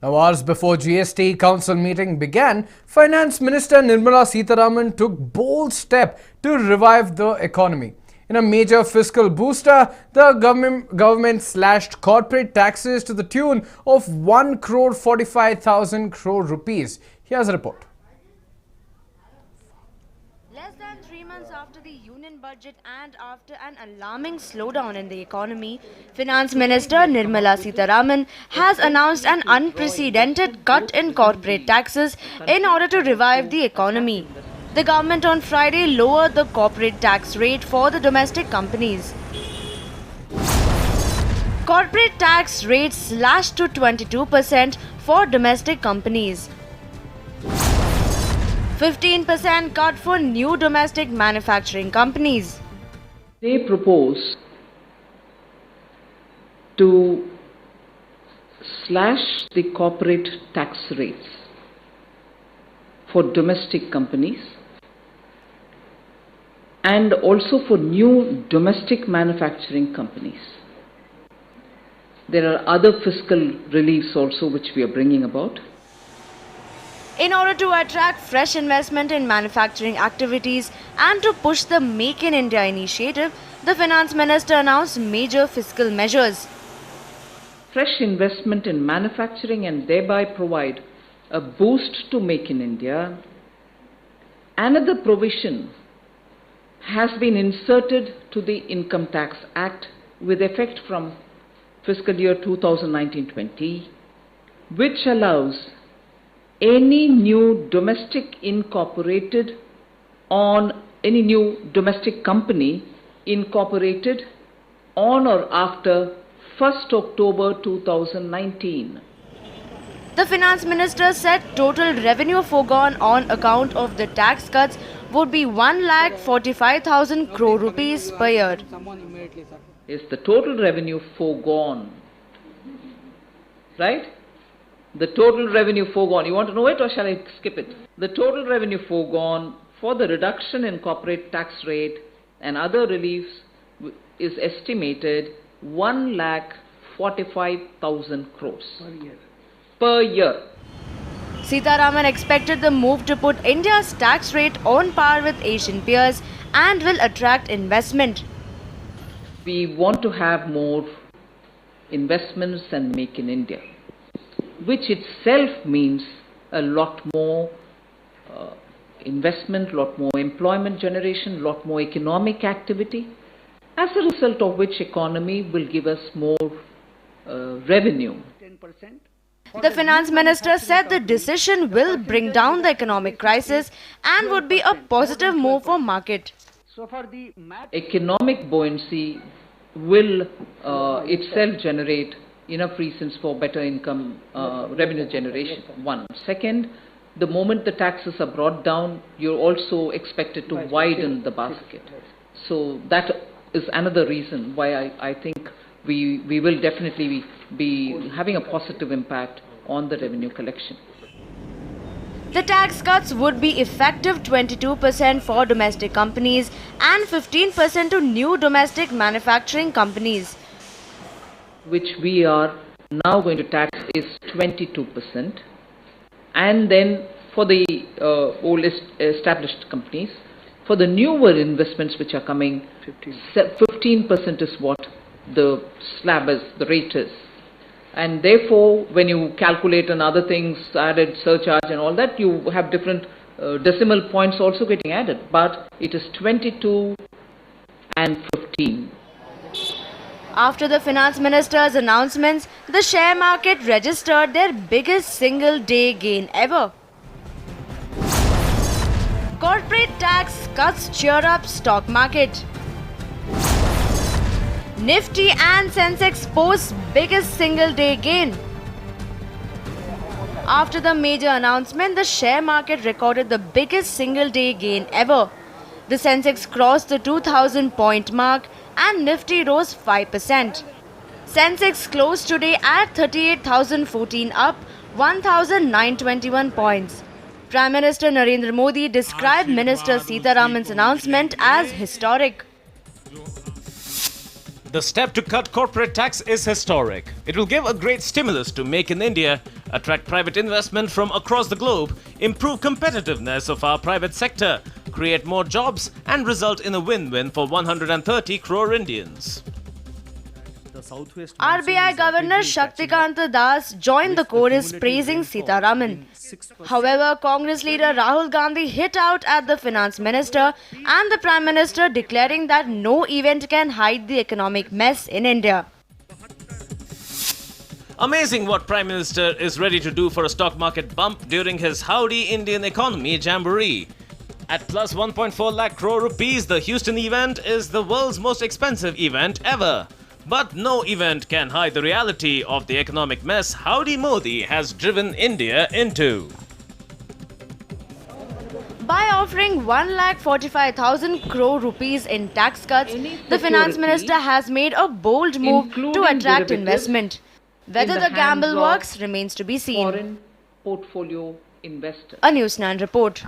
Now, hours before GST Council meeting began, Finance Minister Nirmala Sitharaman took bold step to revive the economy. In a major fiscal booster, the government slashed corporate taxes to the tune of 1 crore 45,000 crore rupees. Here's a report. Less than 3 months after the union budget and after an alarming slowdown in the economy, Finance Minister Nirmala Sitharaman has announced an unprecedented cut in corporate taxes in order to revive the economy. The government on Friday lowered the corporate tax rate for the domestic companies. Corporate tax rates slashed to 22% for domestic companies. 15% cut for new domestic manufacturing companies. They propose to slash the corporate tax rates for domestic companies and also for new domestic manufacturing companies. There are other fiscal reliefs also which we are bringing about. In order to attract fresh investment in manufacturing activities and to push the Make in India initiative, the Finance Minister announced major fiscal measures. Fresh investment in manufacturing and thereby provide a boost to Make in India. Another provision has been inserted to the Income Tax Act with effect from fiscal year 2019-20, which allows any new domestic company incorporated on or after 1st October 2019. The Finance Minister said total revenue foregone on account of the tax cuts would be 1,45,000 crore rupees per year. Is the total revenue foregone, right? The total revenue foregone. You want to know it or shall I skip it? The total revenue foregone for the reduction in corporate tax rate and other reliefs is estimated 1,45,000 crores per year. Sitharaman expected the move to put India's tax rate on par with Asian peers and will attract investment. We want to have more investments and Make in India, which itself means a lot more investment, lot more employment generation, lot more economic activity, as a result of which economy will give us more revenue. The Finance Minister said the decision will bring down the economic crisis and would be a positive move for market. Economic buoyancy will itself generate enough reasons for better income revenue generation. One. Second, the moment the taxes are brought down, you're also expected to widen the basket. So that is another reason why I think we will definitely be having a positive impact on the revenue collection. The tax cuts would be effective 22% for domestic companies and 15% to new domestic manufacturing companies. Which we are now going to tax is 22%, and then for the old established companies, for the newer investments which are coming, 15% is what the slab is, the rate is. And therefore, when you calculate and other things, added surcharge and all that, you have different decimal points also getting added. But it is 22 and 15. After the Finance Minister's announcements, the share market registered their biggest single-day gain ever. Corporate tax cuts cheer up stock market. Nifty and Sensex post biggest single-day gain. After the major announcement, the share market recorded the biggest single-day gain ever. The Sensex crossed the 2,000-point mark and Nifty rose 5%. Sensex closed today at 38,014 up 1,921 points. Prime Minister Narendra Modi described Minister Sitharaman's announcement as historic. The step to cut corporate tax is historic. It will give a great stimulus to Make in India, attract private investment from across the globe, improve competitiveness of our private sector, create more jobs, and result in a win-win for 130 crore Indians. RBI Governor Shaktikant Das joined the chorus praising Sitharaman. However, Congress leader Rahul Gandhi hit out at the finance minister and the Prime Minister, declaring that no event can hide the economic mess in India. Amazing what Prime Minister is ready to do for a stock market bump during his Howdy Indian Economy Jamboree. At plus 1.4 lakh crore rupees, the Houston event is the world's most expensive event ever. But no event can hide the reality of the economic mess Howdy Modi has driven India into. By offering 1,45,000 crore rupees in tax cuts, the finance minister has made a bold move to attract investment. Whether the gamble works remains to be seen. Foreign portfolio investors. A News 9 report.